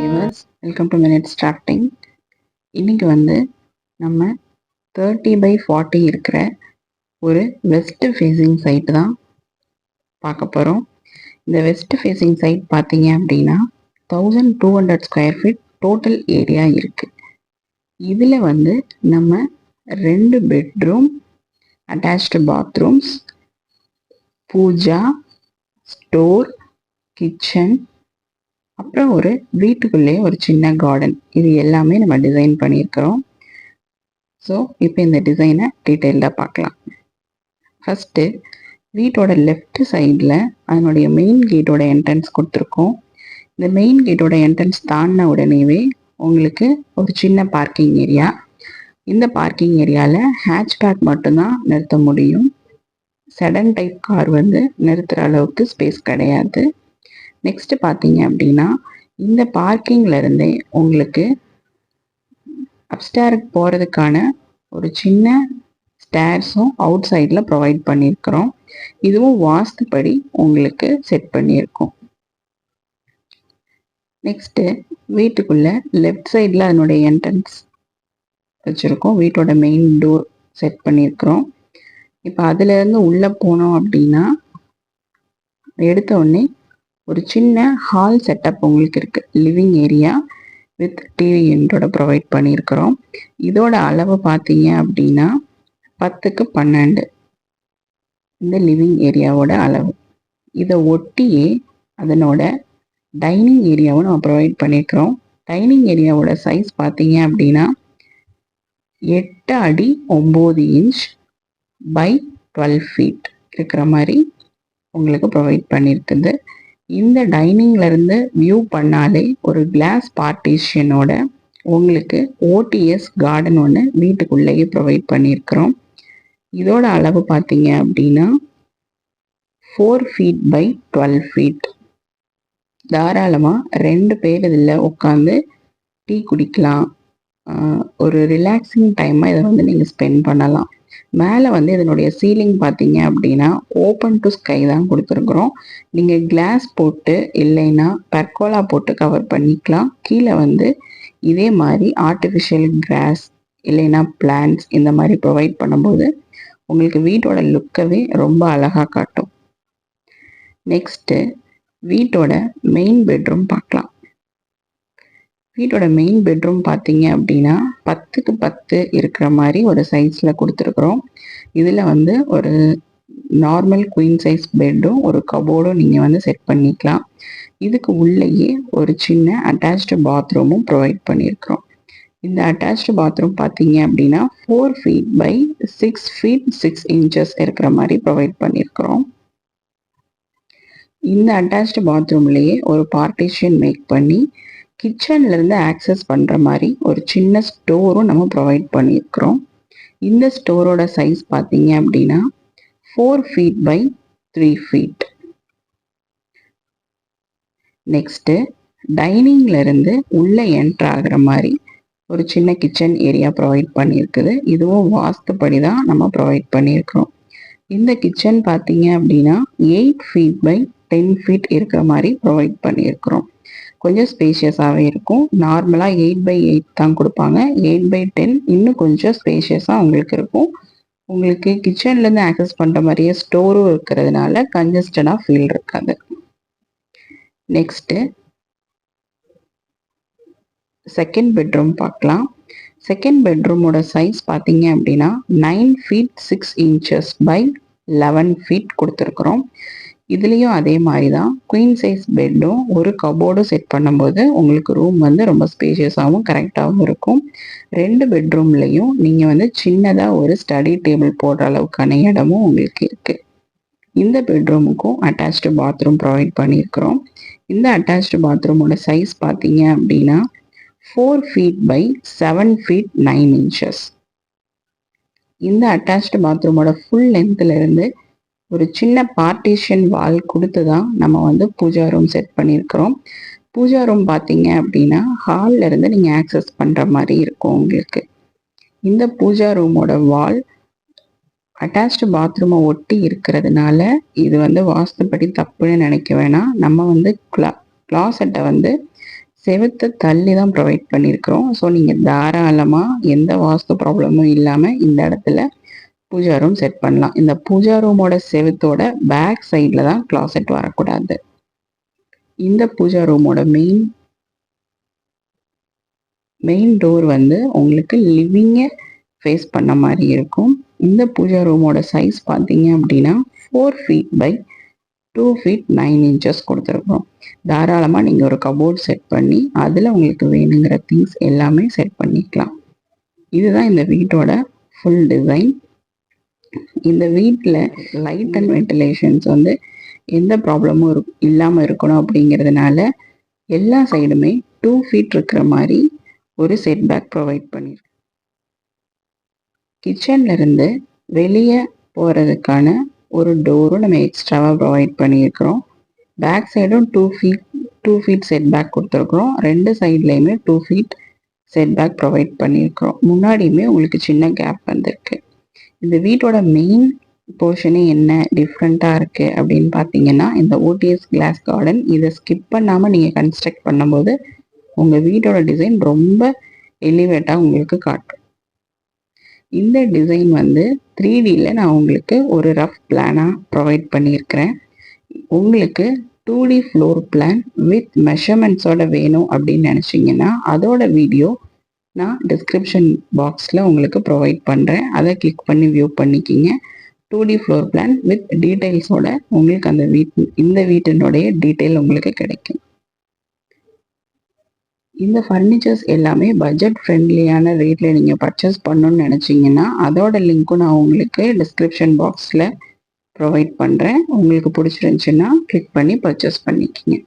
Viewers, welcome two minutes drafting. இன்னைக்கு வந்து நம்ம 30x40 இருக்கிற ஒரு வெஸ்ட் ஃபேஸிங் சைட் தான் பார்க்க போகிறோம். இந்த வெஸ்ட் ஃபேஸிங் சைட் பார்த்தீங்க அப்படின்னா 1200 ஸ்கொயர் ஃபீட் டோட்டல் ஏரியா இருக்குது. இதில் வந்து நம்ம 2 bedroom, attached bathrooms, puja, store, kitchen, அப்புறம் ஒரு வீட்டுக்குள்ளேயே ஒரு சின்ன கார்டன், இது எல்லாமே நம்ம டிசைன் பண்ணியிருக்கிறோம். ஸோ இப்போ இந்த டிசைனை டீட்டெயில்டாக பார்க்கலாம். ஃபஸ்ட்டு வீட்டோட லெஃப்ட் சைடில் அதனுடைய மெயின் கேட்டோட என்ட்ரன்ஸ் கொடுத்துருக்கோம். இந்த மெயின் கேட்டோட என்ட்ரன்ஸ் தாண்டின உடனேவே உங்களுக்கு ஒரு சின்ன பார்க்கிங் ஏரியா. இந்த பார்க்கிங் ஏரியாவில் ஹேட்ச்பேக் மட்டும்தான் நிறுத்த முடியும். செடன் டைப் கார் வந்து நிறுத்துகிற அளவுக்கு ஸ்பேஸ் கிடையாது. நெக்ஸ்ட் பார்த்தீங்க அப்படின்னா இந்த பார்க்கிங்ல இருந்தே உங்களுக்கு அப்ஸ்டேருக்கு போகிறதுக்கான ஒரு சின்ன ஸ்டேர்ஸும் அவுட் சைடில் ப்ரொவைட் பண்ணியிருக்கிறோம். இதுவும் வாஸ்துப்படி உங்களுக்கு செட் பண்ணியிருக்கோம். நெக்ஸ்ட்டு வீட்டுக்குள்ள லெஃப்ட் சைடில் அதனுடைய என்ட்ரன்ஸ் வச்சுருக்கோம். வீட்டோட மெயின் டோர் செட் பண்ணியிருக்கிறோம். இப்போ அதுலேருந்து உள்ளே போனோம் அப்படின்னா எடுத்த உடனே ஒரு சின்ன ஹால் செட்டப் உங்களுக்கு இருக்குது. லிவிங் ஏரியா வித் டிவி யூனிட்டோட ப்ரொவைட் பண்ணியிருக்கிறோம். இதோட அளவு பார்த்தீங்க அப்படின்னா 10x12 இந்த லிவிங் ஏரியாவோட அளவு. இதை ஒட்டியே அதனோட டைனிங் ஏரியாவும் நம்ம ப்ரொவைட் பண்ணியிருக்கிறோம். டைனிங் ஏரியாவோட சைஸ் பார்த்தீங்க அப்படின்னா 8 அடி 9 இன்ச் பை 12 ஃபீட் இருக்கிற மாதிரி உங்களுக்கு ப்ரொவைட் பண்ணியிருக்குது. இந்த டைனிங்ல இருந்து வியூ பண்ணாலே ஒரு கிளாஸ் பார்ட்டிஷனோட உங்களுக்கு ஓடிஎஸ் கார்டன் ஒன்று வீட்டுக்குள்ளேயே ப்ரொவைட் பண்ணியிருக்கிறோம். இதோட அளவு பார்த்தீங்க அப்படின்னா 4 ஃபீட் பை 12 ஃபீட். தாராளமாக 2 பேர் இதில் உட்காந்து டீ குடிக்கலாம். ஒரு ரிலாக்ஸிங் டைமாக இதை வந்து நீங்கள் ஸ்பெண்ட் பண்ணலாம். மேலே வந்து இதனுடைய சீலிங் பார்த்தீங்க அப்படின்னா ஓப்பன் டு ஸ்கை தான் கொடுத்துருக்குறோம். நீங்கள் கிளாஸ் போட்டு இல்லைன்னா பெர்கோலா போட்டு கவர் பண்ணிக்கலாம். கீழே வந்து இதே மாதிரி ஆர்டிஃபிஷியல் கிராஸ் இல்லைன்னா பிளான்ட்ஸ் இந்த மாதிரி ப்ரொவைட் பண்ணும்போது உங்களுக்கு வீட்டோட லுக்கவே ரொம்ப அழகாக காட்டும். நெக்ஸ்ட்டு வீட்டோட மெயின் பெட்ரூம் பார்க்கலாம். வீட்டோட மெயின் பெட்ரூம் பார்த்தீங்க அப்படின்னா 10x10 இருக்கிற மாதிரி ஒரு சைஸில் கொடுத்துருக்குறோம். இதில் வந்து ஒரு நார்மல் குயின் சைஸ் பெட்டும் ஒரு கபோர்டும் நீங்கள் வந்து செட் பண்ணிக்கலாம். இதுக்கு உள்ளேயே ஒரு சின்ன அட்டாச்டு பாத்ரூமும் ப்ரொவைட் பண்ணியிருக்கிறோம். இந்த அட்டாச்டு பாத்ரூம் பார்த்தீங்க அப்படின்னா 4 ஃபீட் பை 6 ஃபீட் 6 இன்ச்சஸ் இருக்கிற மாதிரி ப்ரொவைட் பண்ணியிருக்கிறோம். இந்த அட்டாச்டு பாத்ரூம்லேயே ஒரு பார்ட்டிஷன் மேக் பண்ணி கிச்சன்லேருந்து ஆக்சஸ் பண்ணுற மாதிரி ஒரு சின்ன ஸ்டோரும் நம்ம ப்ரொவைட் பண்ணியிருக்கிறோம். இந்த ஸ்டோரோட சைஸ் பார்த்தீங்க அப்படின்னா 4 ஃபீட் பை 3 ஃபீட். நெக்ஸ்ட்டு டைனிங்லேருந்து உள்ளே என்ட்ரு ஆகிற மாதிரி ஒரு சின்ன கிச்சன் ஏரியா ப்ரொவைட் பண்ணியிருக்குது. இதுவும் வாஸ்துப்படி தான் நம்ம ப்ரொவைட் பண்ணியிருக்கிறோம். இந்த கிச்சன் பார்த்தீங்க அப்படின்னா 8 ஃபீட் பை 10 ஃபீட் இருக்கிற மாதிரி ப்ரொவைட் பண்ணியிருக்கிறோம். கொஞ்சம் ஸ்பேஷியஸாகவே இருக்கும். நார்மலாக 8x8 தான் கொடுப்பாங்க. 8x10 இன்னும் கொஞ்சம் ஸ்பேஷியஸாக உங்களுக்கு இருக்கும். உங்களுக்கு கிச்சன்லேருந்து ஆக்சஸ் பண்ணுற மாதிரியே ஸ்டோரும் இருக்கிறதுனால கன்ஜஸ்டடாக ஃபீல் இருக்காது. நெக்ஸ்ட்டு செகண்ட் பெட்ரூம் பார்க்கலாம். செகண்ட் பெட்ரூமோட சைஸ் பார்த்தீங்க அப்படின்னா 9 ஃபீட் 6 இன்ச்சஸ் பை 11 ஃபீட் கொடுத்துருக்குறோம். இதுலேயும் அதே மாதிரி தான் குயின் சைஸ் பெட்டும் ஒரு கபோர்டும் செட் பண்ணும்போது உங்களுக்கு ரூம் வந்து ரொம்ப ஸ்பேஷியஸாகவும் கரெக்டாகவும் இருக்கும். 2 பெட்ரூம்லேயும் நீங்கள் வந்து சின்னதாக ஒரு ஸ்டடி டேபிள் போடுற அளவுக்கான இடமும் உங்களுக்கு இருக்குது. இந்த பெட்ரூமுக்கும் அட்டாச்டு பாத்ரூம் ப்ரொவைட் பண்ணியிருக்கிறோம். இந்த அட்டாச்டு பாத்ரூமோட சைஸ் பார்த்தீங்க அப்படின்னா 4 ஃபீட் பை 7 ஃபீட் 9 இன்ச்சஸ். இந்த அட்டாச்டு பாத்ரூமோட ஃபுல் லென்த்லேருந்து ஒரு சின்ன பார்ட்டிஷன் வால் கொடுத்து தான் நம்ம வந்து பூஜா ரூம் செட் பண்ணியிருக்கிறோம். பூஜா ரூம் பார்த்தீங்க அப்படின்னா ஹாலில் இருந்து நீங்கள் ஆக்சஸ் பண்ணுற மாதிரி இருக்கும் உங்களுக்கு. இந்த பூஜா ரூமோட வால் அட்டாச்டு பாத்ரூமை ஒட்டி இருக்கிறதுனால இது வந்து வாஸ்துப்படி தப்புன்னு நினைக்க வேணாம். நம்ம வந்து கிளாசெட்டை வந்து செவுத்தை தள்ளி தான் ப்ரொவைட் பண்ணியிருக்கிறோம். ஸோ நீங்கள் தாராளமாக எந்த வாஸ்து ப்ராப்ளமும் இல்லாமல் இந்த இடத்துல பூஜா ரூம் செட் பண்ணலாம். இந்த பூஜா ரூமோட செவுத்தோட பேக் சைடில் தான் கிளாசெட் வரக்கூடாது. இந்த பூஜா ரூமோட மெயின் டோர் வந்து உங்களுக்கு லிவிங்கை ஃபேஸ் பண்ண மாதிரி இருக்கும். இந்த பூஜா ரூமோட சைஸ் பார்த்தீங்க அப்படின்னா 4 feet by 2 feet 9 inches கொடுத்துருக்கோம். தாராளமாக நீங்கள் ஒரு கபோர்ட் செட் பண்ணி அதில் உங்களுக்கு வேணுங்கிற திங்ஸ் எல்லாமே செட் பண்ணிக்கலாம். இதுதான் இந்த வீட்டோட ஃபுல் டிசைன். இந்த வீட்டில் லைட் அண்ட் வென்டிலேஷன்ஸ் வந்து எந்த ப்ராப்ளமும் இல்லாமல் இருக்கணும் அப்படிங்கிறதுனால எல்லா சைடுமே 2 feet இருக்கிற மாதிரி ஒரு செட்பேக் ப்ரொவைட் பண்ணியிருக்கோம். கிச்சன்லேருந்து வெளியே போகிறதுக்கான ஒரு டோரும் நம்ம எக்ஸ்ட்ராவாக ப்ரொவைட் பண்ணியிருக்கிறோம். பேக் சைடும் 2 feet செட்பேக் கொடுத்துருக்குறோம். 2 சைட்லேயுமே 2 feet செட்பேக் ப்ரொவைட் பண்ணியிருக்கிறோம். முன்னாடியுமே உங்களுக்கு சின்ன கேப் வந்திருக்கு. இந்த வீட்டோட மெயின் போர்ஷனே என்ன டிஃப்ரெண்ட்டாக இருக்குது அப்படின்னு பார்த்தீங்கன்னா, இந்த ஓடிஎஸ் கிளாஸ் கார்டன். இதை ஸ்கிப் பண்ணாமல் நீங்கள் கன்ஸ்ட்ரக்ட் பண்ணும்போது உங்கள் வீட்டோட டிசைன் ரொம்ப எலிவேட்டாக உங்களுக்கு காட்டும். இந்த டிசைன் வந்து 3Dயில் நான் உங்களுக்கு ஒரு ரஃப் பிளானாக ப்ரொவைட் பண்ணியிருக்கிறேன். உங்களுக்கு 2D ஃப்ளோர் பிளான் வித் மெஷர்மெண்ட்ஸோட வேணும் அப்படின்னு நினச்சிங்கன்னா அதோட வீடியோ நான் டிஸ்கிரிப்ஷன் பாக்ஸில் உங்களுக்கு ப்ரொவைட் பண்ணுறேன். அதை கிளிக் பண்ணி வியூ பண்ணிக்கிங்க. 2D ஃப்ளோர் பிளான் வித் டீட்டெயில்ஸோட உங்களுக்கு அந்த இந்த வீட்டினுடைய டீட்டெயில் உங்களுக்கு கிடைக்கும். இந்த ஃபர்னிச்சர்ஸ் எல்லாமே பட்ஜெட் ஃப்ரெண்ட்லியான ரேட்டில் நீங்கள் பர்ச்சேஸ் பண்ணணும்னு நினச்சிங்கன்னா அதோட லிங்க்கும் நான் உங்களுக்கு டிஸ்கிரிப்ஷன் பாக்ஸில் ப்ரொவைட் பண்ணுறேன். உங்களுக்கு பிடிச்சிருந்துச்சுன்னா கிளிக் பண்ணி பர்ச்சேஸ் பண்ணிக்கிங்க.